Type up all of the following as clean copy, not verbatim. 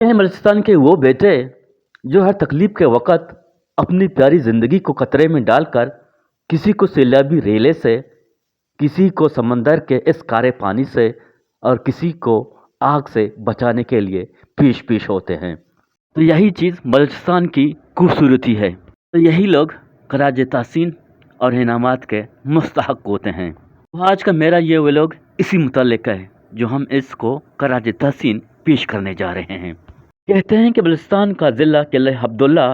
हैं बलूचिस्तान के वो बेटे जो हर तकलीफ के वक़्त अपनी प्यारी ज़िंदगी को खतरे में डालकर किसी को सैलाबी रेले से, किसी को समंदर के इस खारे पानी से और किसी को आग से बचाने के लिए पेश होते हैं। तो यही चीज़ बलूचिस्तान की खूबसूरती है। तो यही लोग खराज तहसीन और इनामात के मुस्तहक़ होते हैं। तो आज का मेरा ये व्लॉग इसी मुताल्लिक़ है जो हम इसको खराज तहसीन पेश करने जा रहे हैं। कहते हैं कि बलूचिस्तान का ज़िला किला अब्दुल्ला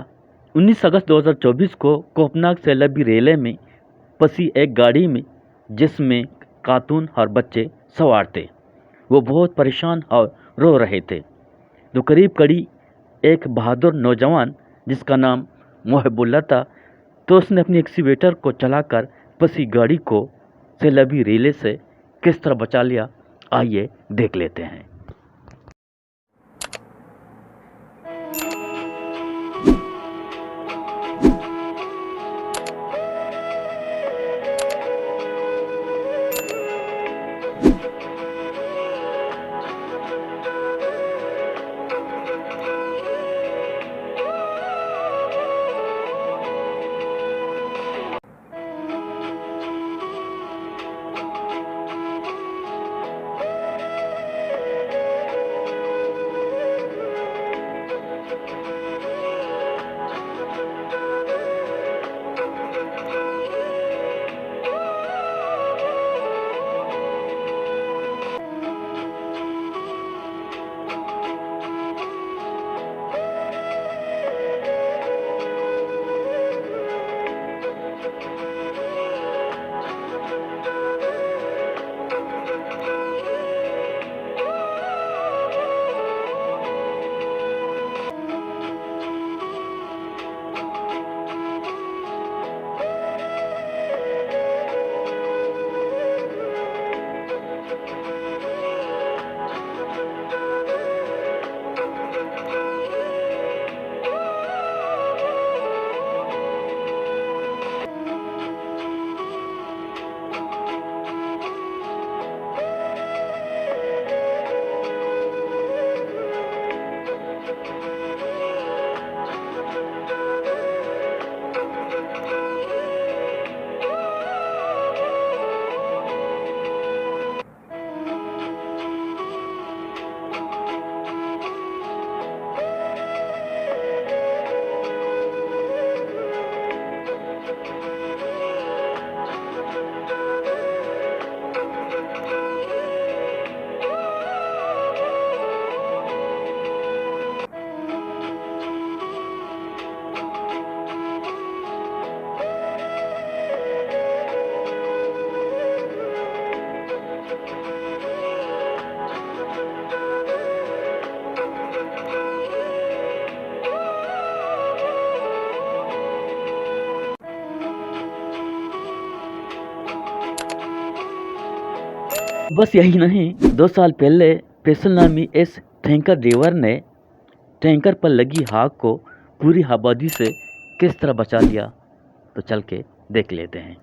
19 अगस्त 2024 को कोपनाग सैलाबी रेले में फंसी एक गाड़ी में, जिसमें खातून और बच्चे सवार थे। वो बहुत परेशान और रो रहे थे। तो करीब एक बहादुर नौजवान जिसका नाम मोहबुल्ला था, तो उसने अपनी एक्सीवेटर को चलाकर फंसी गाड़ी को सैलाबी रेले से किस तरह बचा लिया, आइए देख लेते हैं। बस यही नहीं, 2 साल पहले फैसल नामी इस टैंकर ड्राइवर ने टैंकर पर लगी आग को पूरी आबादी से किस तरह बचा लिया, तो चल के देख लेते हैं।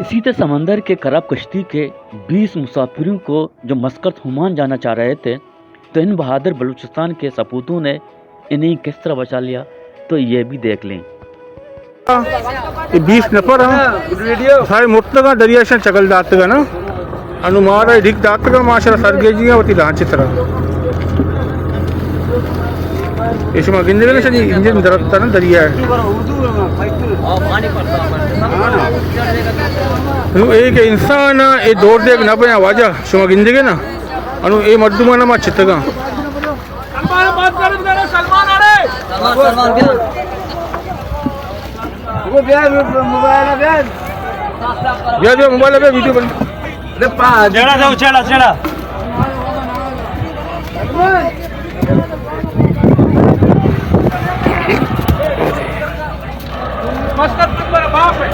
इसी तरह समंदर के खराब कश्ती के 20 मुसाफिरों को जो मस्कत ओमान जाना चाह रहे थे, तो इन बहादुर बलूचिस्तान के सपूतों ने इन्हें किस तरह बचा लिया, तो ये भी देख लें। 20 नफर सारे मुर्तगा दरिया से चकल दातगा ना अनुमार ढिक दातगा माशरा सरगेजिया होती लांचितरा इसमें गिंदे ने सजी इंजन दरता ना दरिया है एक इंसान ए दौड़ दे ना बया वाजा शुमा गिंदे के ना अनु ए मर्दुमाना मा चितगा सलमान बात कर सलमान अरे सलमान क्या वो मोबाइल है मोबाइल है वीडियो बन अरे पा जेड़ा जाओ चला चला मस्कत नंबर बाप है।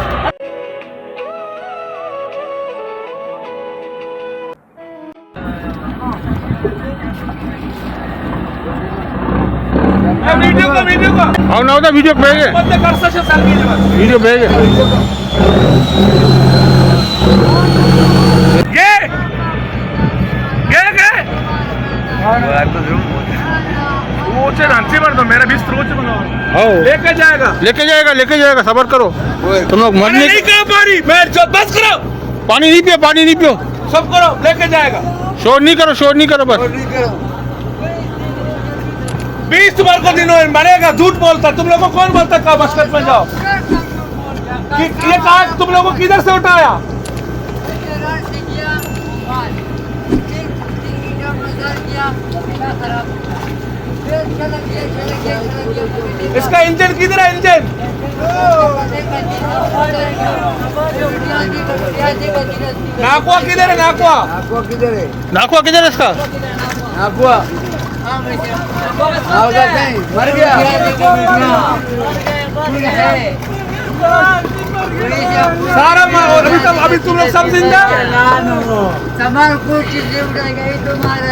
वीडियो का आओ ना होता वीडियो भेजे वीडियो भेजे मेरा भी लेके जाएगा सबर करो तुम लोग मरने नहीं कहा पानी बस करो पानी नहीं पियो सब करो लेके जाएगा शोर नहीं करो बस 20 बार को दिनों में मरेगा झूठ बोलता तुम लोगों को कौन बोलता कहा मस्कत में जाओ ये कहा तुम लोगों को किधर से उठाया इसका इंजन किधर है इंजन नाकुआ किधर है नाकुआ किधर है इसका मर गया सारा अभी तुम लोग सब जिंदा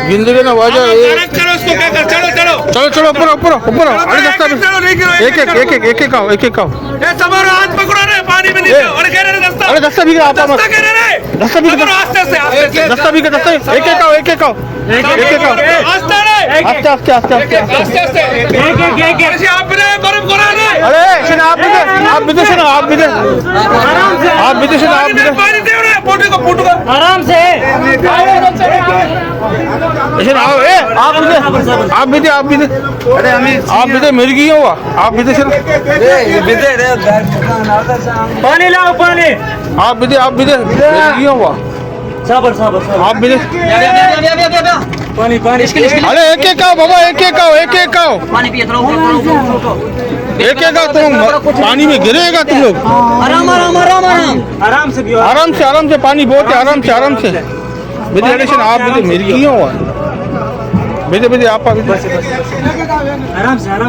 जिंदगी ना वजह करो उसको क्या कर चलो ऊपर अरे रास्ता एक आओ समारो हाथ पकड़ो रे पानी में नीचे और कह रहे रास्ता भी आप रास्ता कह रहे रास्ता भी एक आओ आराम से आप भी अरे आप भी मिल गई हुआ आप भी पानी लाओ पानी आप भी मिल गई हुआ साबर आप भी पानी अरे एक आओ बाबा एक आओ पानी पिए एक तुम पानी में गिरेगा तुम लोग आराम से पियो आराम से पानी बहुत है आराम से विद्यालय आप मेरी क्यों हुआ बेटे आप आराम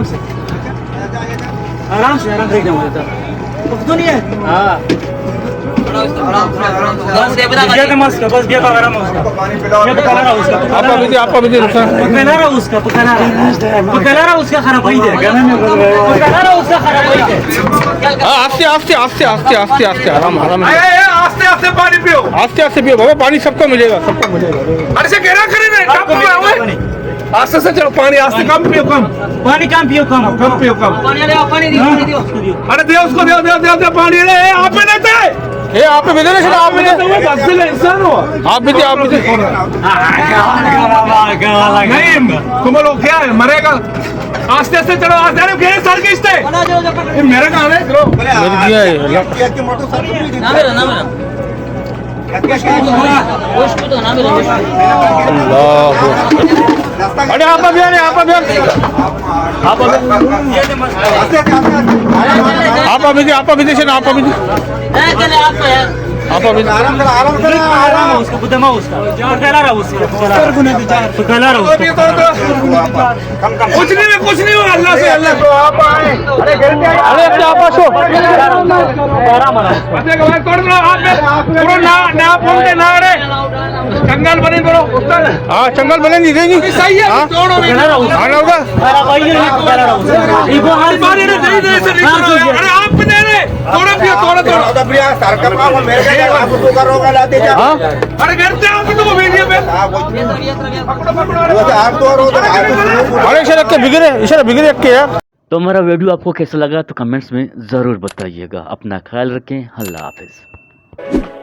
से देख जाऊंगा तो नहीं है हाँ बस देखो आराम उसका आपका विधि पकड़ा उसका खराब हो जाएगा उसका खराब हो जाएगा आस्ते आराम आस्ते पानी पियो आस्ते पियो बाबा पानी सबको मिलेगा अरे से घेरा करें आस्ते से चलो पानी आस्ते कम पियो कम पानी कम पियो कम पानी दियो अरे दे उसको दे पानी रे आप में देते ये आप भी देना आप भी इंसान हो आप भी नहीं तुम लोग क्या है मरेगा आस्ते चलो आस्ते घेरे सर के इससे मेरा काम है चलो मेरी दिया है अरे आप अभियान आराम उसका बुद्धमा उसका पकड़ा रहा कुछ नहीं हुआ अल्लाह से अल्लाह को आप आए अरे आप आसो जंगल बने करो हाँ जंगल बने नहीं देंगी सही है आना होगा अरे आप दे रहे थोड़ा अरे घर से आप तो वीडियो पे अरे इशारा बिगड़े के यार। तो हमारा वीडियो आपको कैसा लगा तो कमेंट्स में ज़रूर बताइएगा। अपना ख्याल रखें। अल्लाह हाफिज़।